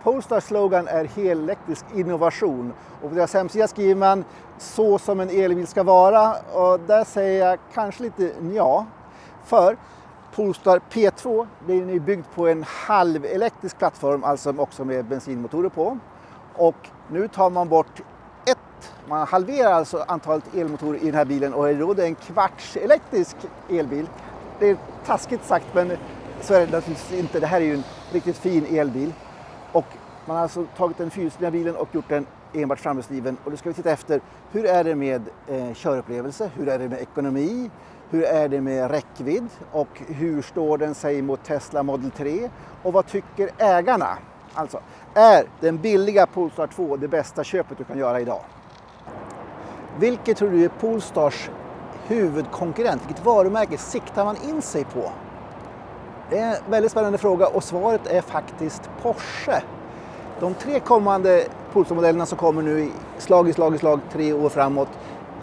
Polestars slogan är helelektrisk innovation. Och på deras hemsida skriver man så som en elbil ska vara. Och där säger jag kanske lite ja. För Polestar P2, den är byggd på en halvelektrisk plattform, alltså också med bensinmotorer på. Och nu tar man bort man halverar alltså antalet elmotorer i den här bilen och är då en kvarts elektrisk elbil. Det är taskigt sagt, men så är det naturligtvis inte. Det här är ju en riktigt fin elbil. Och man har alltså tagit den fyrhjulsdrivna bilen och gjort den enbart framhjulsdriven. Och då ska vi titta efter, hur är det med körupplevelse? Hur är det med ekonomi? Hur är det med räckvidd? Och hur står den sig mot Tesla Model 3? Och vad tycker ägarna? Alltså, är den billiga Polestar 2 det bästa köpet du kan göra idag? Vilket tror du är Polestars huvudkonkurrent? Vilket varumärke siktar man in sig på? Det är en väldigt spännande fråga och svaret är faktiskt Porsche. De 3 kommande Polestar-modellerna som kommer nu i slag 3 år framåt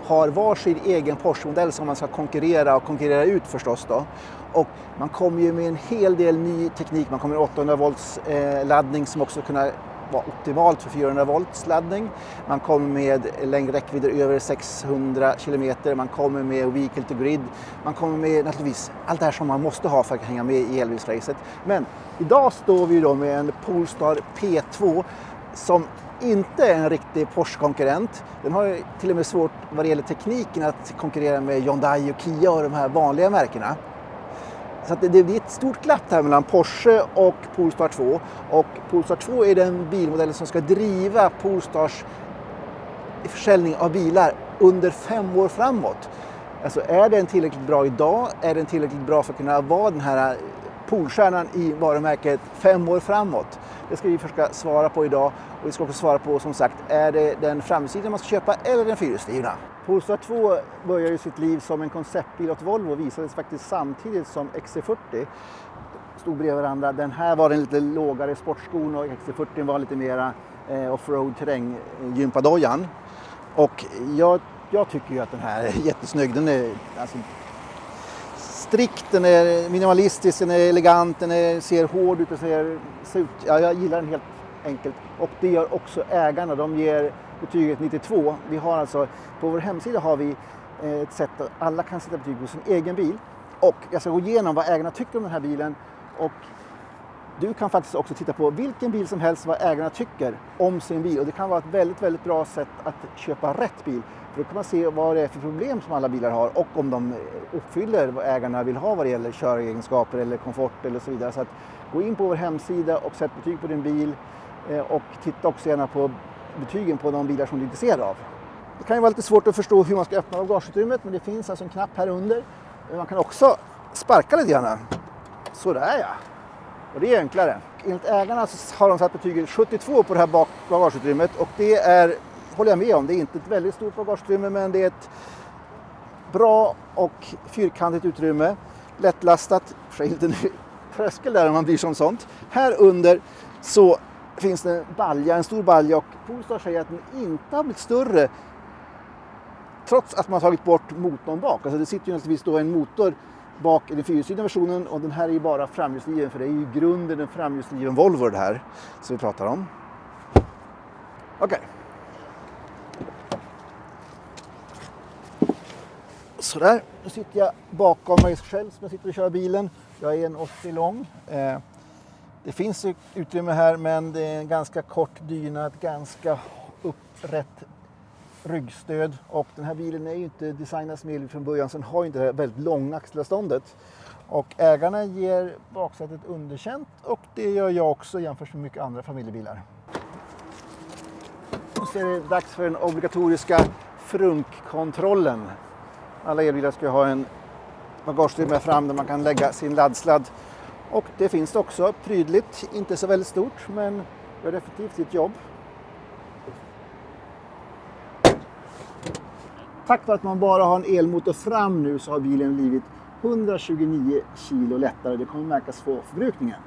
har varsin egen Porsche-modell som man ska konkurrera ut förstås då. Och man kommer ju med en hel del ny teknik. Man kommer med 800 volts laddning som också kunna vara optimalt för 400 volts laddning. Man kommer med längre räckvidder över 600 km. Man kommer med vehicle to grid. Man kommer med naturligtvis allt det här som man måste ha för att hänga med i elbilsracet. Men idag står vi då med en Polestar P2 som inte är en riktig Porsche-konkurrent. Den har till och med svårt vad det gäller tekniken att konkurrera med Hyundai och Kia och de här vanliga märkena. Så att det är ett stort glapp här mellan Porsche och Polestar 2. Och Polestar 2 är den bilmodellen som ska driva Polestars försäljning av bilar under 5 år framåt. Alltså är den tillräckligt bra idag? Är den tillräckligt bra för att kunna vara den här polstjärnan i varumärket 5 år framåt? Det ska vi försöka svara på idag. Och vi ska också svara på, som sagt, är det den framhjulsdrivna man ska köpa eller den fyrhjulsdrivna? Polestar 2 börjar ju sitt liv som en konceptbil åt Volvo och visades faktiskt samtidigt som XC40. Stod bredvid varandra. Den här var den lite lågare sportskon och XC40 var lite mera offroad terräng, gympadojan. Och jag tycker ju att den här är jättesnygg. Den är alltså strikt, den är minimalistisk, den är elegant, den ser hård ut och ser ut. Ja, jag gillar den helt enkelt. Och det gör också ägarna. De ger betyget 92. Vi har alltså, på vår hemsida har vi ett sätt att alla kan sätta betyg på sin egen bil. Och jag ska gå igenom vad ägarna tycker om den här bilen. Och du kan faktiskt också titta på vilken bil som helst vad ägarna tycker om sin bil. Och det kan vara ett väldigt, väldigt bra sätt att köpa rätt bil. För då kan man se vad det är för problem som alla bilar har och om de uppfyller vad ägarna vill ha vad det gäller köregenskaper eller komfort eller så vidare. Så att gå in på vår hemsida och sätt betyg på din bil och titta också gärna på betygen på de bilar som du är intresserad av. Det kan ju vara lite svårt att förstå hur man ska öppna bagageutrymmet, men det finns alltså en knapp här under. Man kan också sparka lite grann. Sådär ja. Och det är enklare. Enligt ägarna så har de satt betyget 72 på det här bagageutrymmet och det är, håller jag med om, det är inte ett väldigt stort bagageutrymme men det är ett bra och fyrkantigt utrymme. Lättlastat, för inte en tröskel där om man blir som sånt. Här under så finns det en balja, en stor balja och Polestar säger att den inte har blivit större trots att man har tagit bort motorn bak. Alltså det sitter ju naturligtvis då en motor bak i den fyrhjulsdrivna versionen och den här är ju bara framhjulsdriven för det är ju grunden en framhjulsdriven Volvo det här som vi pratar om. Okej. Sådär, nu sitter jag bakom mig själv som jag sitter och kör bilen. Jag är 1,80 lång. Det finns utrymme här men det är en ganska kort dyna, ett ganska upprätt ryggstöd och den här bilen är ju inte designad som elbil från början så den har ju inte det här väldigt långa axelavståndet. Och ägarna ger baksätet underkänt och det gör jag också jämfört med mycket andra familjebilar. Nu så är det dags för den obligatoriska frunkkontrollen. Alla elbilar ska ha en bagageutrymme fram där man kan lägga sin laddsladd. Och det finns det också prydligt, inte så väldigt stort men gör definitivt sitt jobb. Tack vare att man bara har en elmotor fram nu så har bilen blivit 129 kilo lättare. Det kommer märkas på förbrukningen.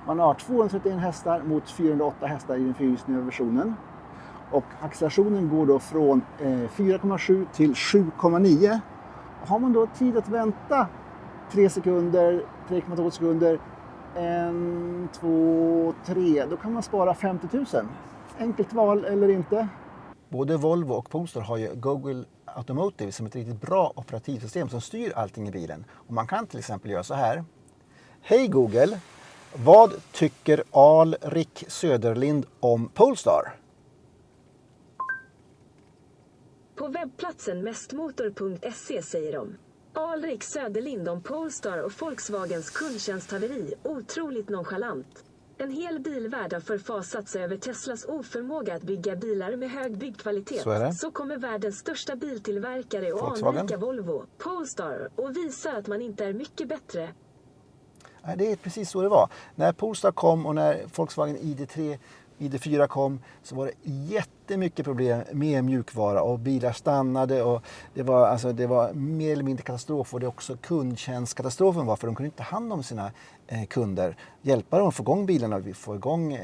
Man har 231 hästar mot 408 hästar i den fyrhjulsdrivna versionen. Och accelerationen går då från 4,7 till 7,9. Har man då tid att vänta 3 sekunder, 3,2 sekunder 1, 2, 3. Då kan man spara 50 000. Enkelt val eller inte? Både Volvo och Polestar har ju Google Automotive som ett riktigt bra operativsystem som styr allting i bilen. Och man kan till exempel göra så här. Hej Google, vad tycker Alrik Söderlind om Polestar? På webbplatsen mestmotor.se säger de: Alrik Söderlind om Polestar och Volkswagens kundtjänsthaveri, otroligt nonchalant. En hel bilvärld har förfasat sig över Teslas oförmåga att bygga bilar med hög byggkvalitet. Så kommer världens största biltillverkare och anrika Volvo, Polestar, och visar att man inte är mycket bättre. Nej, det är precis så det var. När Polestar kom och när Volkswagen ID4 kom så var det jättemycket problem med mjukvara och bilar stannade och det var mer eller mindre katastrof, och det är också kundtjänstkatastrofen var, för de kunde inte ta hand om sina kunder, hjälpa dem att få igång bilarna och få igång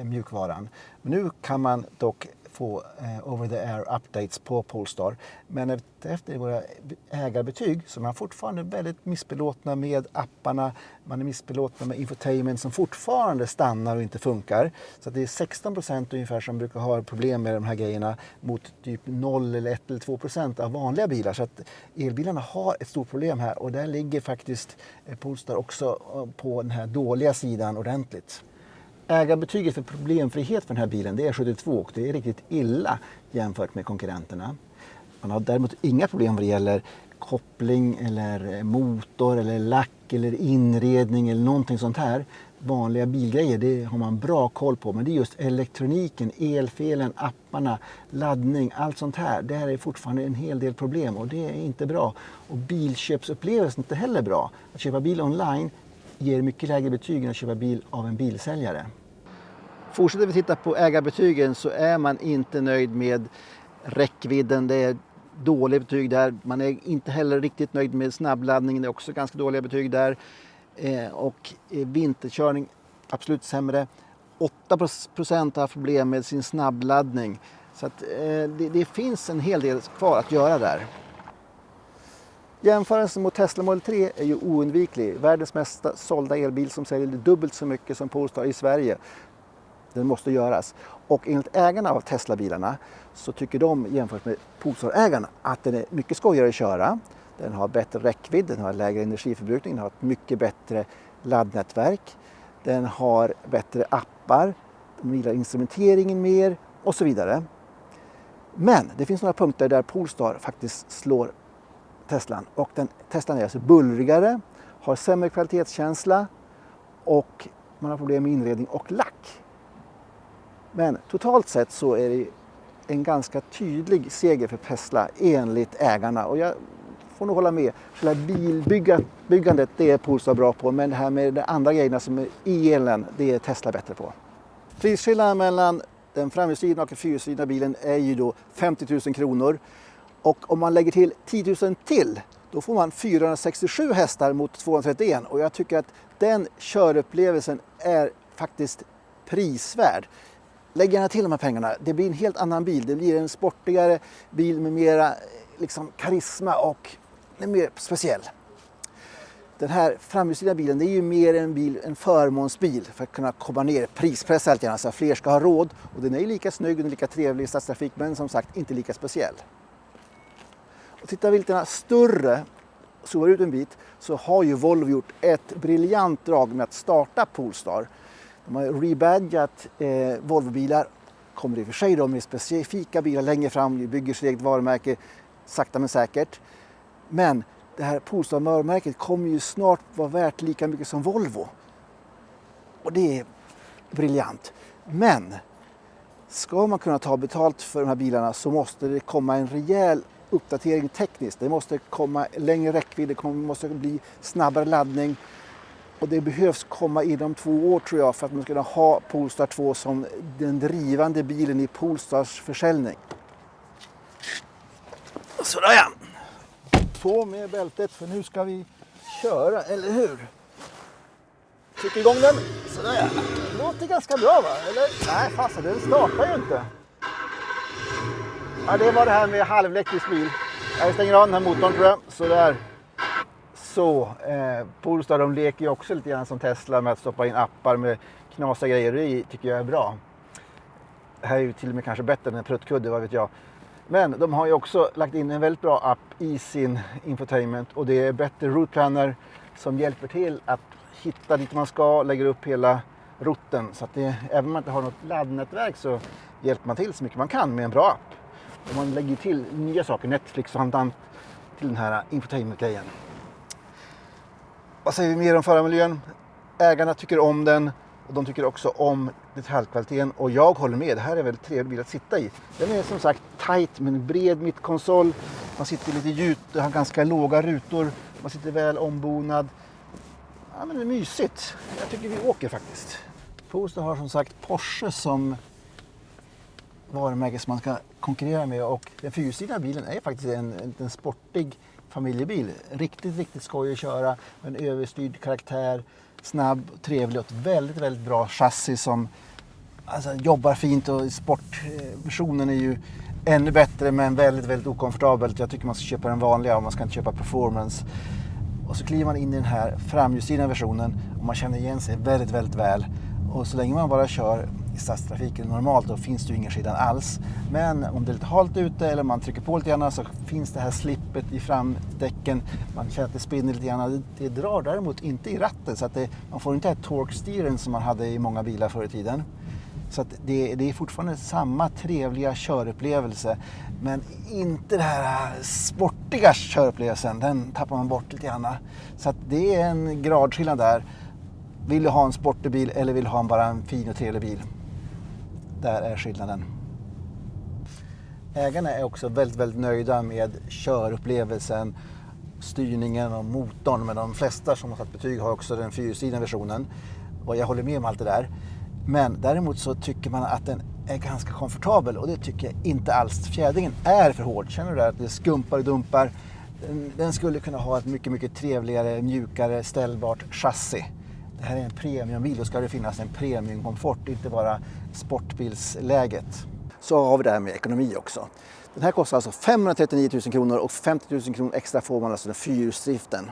mjukvaran. Men nu kan man dock få over-the-air updates på Polestar. Men efter våra ägarbetyg så är man fortfarande väldigt missbelåtna med apparna. Man är missbelåtna med infotainment som fortfarande stannar och inte funkar. Så att det är 16% ungefär som brukar ha problem med de här grejerna mot typ 0 eller 1 eller 2% av vanliga bilar. Så att elbilarna har ett stort problem här, och där ligger faktiskt Polestar också på den här dåliga sidan ordentligt. Ägarbetyget för problemfrihet för den här bilen, det är 72, och det är riktigt illa jämfört med konkurrenterna. Man har däremot inga problem vad det gäller koppling eller motor eller lack eller inredning eller någonting sånt här. Vanliga bilgrejer, det har man bra koll på, men det är just elektroniken, elfelen, apparna, laddning, allt sånt här. Det här är fortfarande en hel del problem och det är inte bra. Och bilköpsupplevelsen är inte heller bra. Att köpa bil online ger mycket lägre betyg än att köpa bil av en bilsäljare. Fortsätter vi titta på ägarbetygen så är man inte nöjd med räckvidden. Det är dåliga betyg där. Man är inte heller riktigt nöjd med snabbladdningen. Det är också ganska dåliga betyg där. Och vinterkörning absolut sämre. 8% har problem med sin snabbladdning. Så att, det finns en hel del kvar att göra där. Jämförelsen mot Tesla Model 3 är ju oundviklig. Världens mest sålda elbil som säljer dubbelt så mycket som Polestar i Sverige. Den måste göras. Och enligt ägarna av Tesla-bilarna så tycker de, jämfört med Polestar-ägarna, att den är mycket skojigare att köra. Den har bättre räckvidd, den har lägre energiförbrukning, den har ett mycket bättre laddnätverk. Den har bättre appar, den gillar instrumenteringen mer och så vidare. Men det finns några punkter där Polestar faktiskt slår Teslan, och Teslan är alltså bullrigare, har sämre kvalitetskänsla och man har problem med inredning och lack. Men totalt sett så är det en ganska tydlig seger för Tesla enligt ägarna, och jag får nog hålla med. Själva bilbyggandet, det är Polestar bra på, men det här med de andra grejerna som är i elen, det är Tesla bättre på. Prisskillnaden mellan den framhjulsdrivna och den fyrhjulsdrivna bilen är ju då 50 000 kronor. Och om man lägger till 10 000 till, då får man 467 hästar mot 231. Och jag tycker att den körupplevelsen är faktiskt prisvärd. Lägg gärna till de här pengarna. Det blir en helt annan bil. Det blir en sportigare bil med mera karisma och är mer speciell. Den här framhjulsdrivna bilen, det är ju mer en förmånsbil för att kunna komma ner prispressa allt gärna så att fler ska ha råd. Och den är ju lika snygg och lika trevlig i stadstrafik, men som sagt inte lika speciell. Och tittar vi lite större, zoomar ut en bit, så har ju Volvo gjort ett briljant drag med att starta Polestar. De har rebadgat Volvo-bilar, kommer i och för sig då med specifika bilar längre fram, bygger sitt eget varumärke sakta men säkert. Men det här Polestar-varumärket kommer ju snart vara värt lika mycket som Volvo. Och det är briljant. Men ska man kunna ta betalt för de här bilarna så måste det komma en rejäl uppdatering tekniskt. Det måste komma längre räckvidd, det måste bli snabbare laddning. Och det behövs komma inom 2 år tror jag för att man ska kunna ha Polestar 2 som den drivande bilen i Polestars försäljning. Sådär ja. På med bältet för nu ska vi köra, eller hur? Tryck igång den. Sådär ja. Det låter ganska bra va? Eller? Nej fast den startar ju inte. Ja, det var det här med halvelektrisk bil. Jag stänger av den här motorn tror jag. Sådär. Så, Polestar de leker ju också lite grann som Tesla med att stoppa in appar med knasiga grejer. Det tycker jag är bra. Det här är ju till och med kanske bättre än en pruttkudde, vad vet jag. Men de har ju också lagt in en väldigt bra app i sin infotainment och det är Better Route Planner som hjälper till att hitta dit man ska, lägger upp hela rutten. Så att även om man inte har något laddnätverk så hjälper man till så mycket man kan med en bra app. Och man lägger till nya saker, Netflix och annat till den här infotainment-grejen. Vad säger vi mer om förarmiljön? Ägarna tycker om den och de tycker också om detaljkvaliteten och jag håller med. Det här är väldigt trevlig bil att sitta i. Den är som sagt tight med en bred mittkonsol. Man sitter lite djupt, det har ganska låga rutor. Man sitter väl ombonad. Ja, men det är mysigt. Jag tycker vi åker faktiskt. Polestar har som sagt Porsche som varumärke som man ska konkurrera med och den fyrhjulsdrivna bilen är faktiskt en sportig familjebil. Riktigt skoj att köra med en överstyrd karaktär, snabb, trevlig och ett väldigt bra chassi som alltså, jobbar fint och sportversionen är ju ännu bättre men väldigt okomfortabelt. Jag tycker man ska köpa den vanliga och man ska inte köpa performance. Och så kliver man in i den här framhjulsdrivna versionen och man känner igen sig väldigt väl. Och så länge man bara kör i stadstrafiken normalt då finns det ju ingen skillnad alls. Men om det är lite halt ute eller man trycker på lite grann så finns det här slippet i framdäcken. Man känner att det spinner lite grann. Det drar däremot inte i ratten så att man får inte det här torque-steeren som man hade i många bilar förr i tiden. Så att det är fortfarande samma trevliga körupplevelse men inte den här sportiga körupplevelsen. Den tappar man bort lite grann. Så att det är en gradskillnad där. Vill du ha en sportig bil eller vill du ha bara en fin och trevlig bil? Där är skillnaden. Ägarna är också väldigt nöjda med körupplevelsen, styrningen och motorn. Men de flesta som har satt betyg har också den fyrhjulsdrivna versionen. Och jag håller med om allt det där. Men däremot så tycker man att den är ganska komfortabel och det tycker jag inte alls. Fjädringen är för hård. Känner du att det skumpar och dumpar? Den skulle kunna ha ett mycket trevligare, mjukare, ställbart chassi. Det här är en premiumbil, då ska det finnas en premiumkomfort, inte bara sportbilsläget. Så har vi det här med ekonomi också. Den här kostar alltså 539 000 kronor och 50 000 kronor extra får man alltså den fyrhjulsdriften.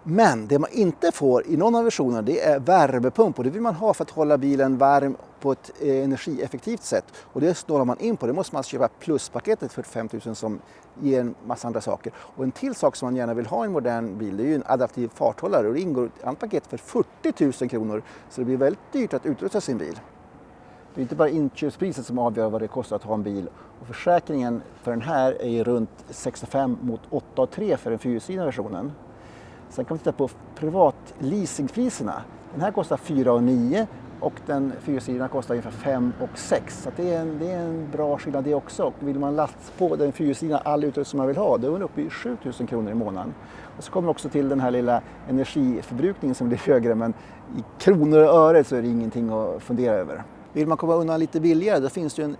Men det man inte får i någon av versionerna det är värmepump och det vill man ha för att hålla bilen varm på ett energieffektivt sätt. Och det snålar man in på, det måste man köpa pluspaketet för 5 000 som ger en massa andra saker. Och en till sak som man gärna vill ha i en modern bil det är ju en adaptiv farthållare och det ingår ett annat paket för 40 000 kronor så det blir väldigt dyrt att utrusta sin bil. Det är inte bara inköpspriset som avgör vad det kostar att ha en bil. Och försäkringen för den här är ju runt 65 mot 8,3 för den fyrhjulsdrivna versionen. Sen kan vi titta på privatleasingpriserna. Den här kostar 4,9 och den fyrhjulsdrivna kostar ungefär 5,6. Så det är en bra skillnad det också. Och vill man lasta på den fyrhjulsdrivna all utrustning som man vill ha, då är den uppe i 7 000 kronor i månaden. Och så kommer också till den här lilla energiförbrukningen som blir högre, men i kronor och öre så är det ingenting att fundera över. Vill man komma undan lite billigare, då finns det en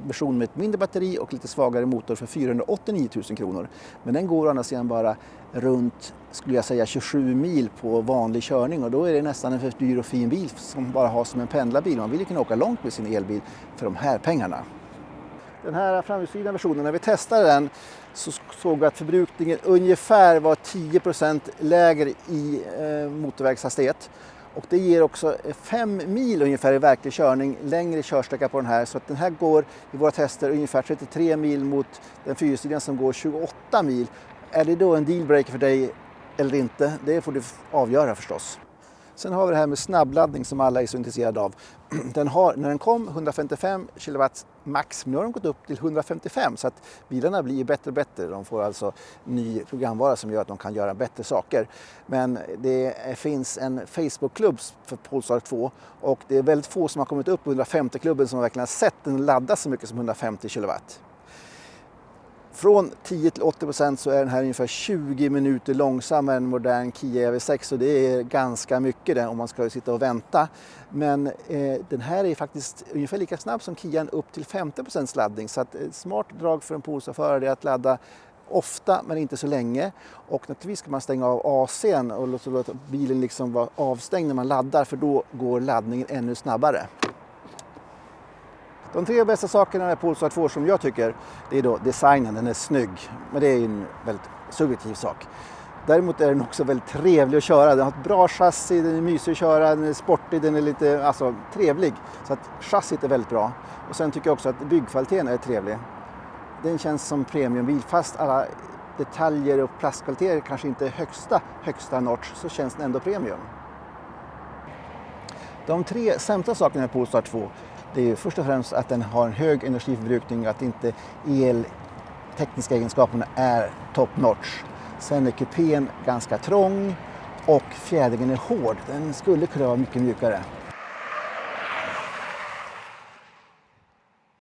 version med ett mindre batteri och lite svagare motor för 489 000 kronor. Men den går å andra sidan bara runt, skulle jag säga, 27 mil på vanlig körning och då är det nästan en för dyr och fin bil som bara har som en pendlarbil. Man vill ju kunna åka långt med sin elbil för de här pengarna. Den här framhjulsdrivna versionen, när vi testade den så såg vi att förbrukningen ungefär var 10% lägre i motorvägshastighet. Och det ger också 5 mil ungefär i verklig körning, längre körsträcka på den här. Så att den här går i våra tester ungefär 33 mil mot den fyrhjulsdrivna som går 28 mil. Är det då en dealbreaker för dig eller inte? Det får du avgöra förstås. Sen har vi det här med snabbladdning som alla är så intresserade av. Den har, när den kom, 155 kW max, men nu har de gått upp till 155 så att bilarna blir bättre och bättre. De får alltså ny programvara som gör att de kan göra bättre saker. Men det finns en Facebook-klubb för Polestar 2 och det är väldigt få som har kommit upp på 150-klubben som verkligen har sett den ladda så mycket som 150 kW. Från 10 till 80% så är den här ungefär 20 minuter långsammare än modern Kia EV6 och det är ganska mycket det om man ska sitta och vänta. Men den här är faktiskt ungefär lika snabb som Kian upp till 50% laddning så att ett smart drag för en Polestar-förare är att ladda ofta men inte så länge. Och naturligtvis ska man stänga av AC:n och låta bilen liksom vara avstängd när man laddar för då går laddningen ännu snabbare. De 3 bästa sakerna med Polestar 2 som jag tycker, det är då designen, den är snygg. Men det är ju en väldigt subjektiv sak. Däremot är den också väldigt trevlig att köra. Den har ett bra chassi, den är mysig att köra, den är sportig, den är lite trevlig. Så att chassit är väldigt bra. Och sen tycker jag också att byggkvaliteten är trevlig. Den känns som premiumbil, fast alla detaljer och plastkvaliteter kanske inte är högsta notch, så känns den ändå premium. De 3 sämsta sakerna med Polestar 2, det är ju först och främst att den har en hög energiförbrukning och att inte eltekniska egenskaperna är top notch. Sen är kupén ganska trång och fjädringen är hård. Den skulle kunna vara mycket mjukare.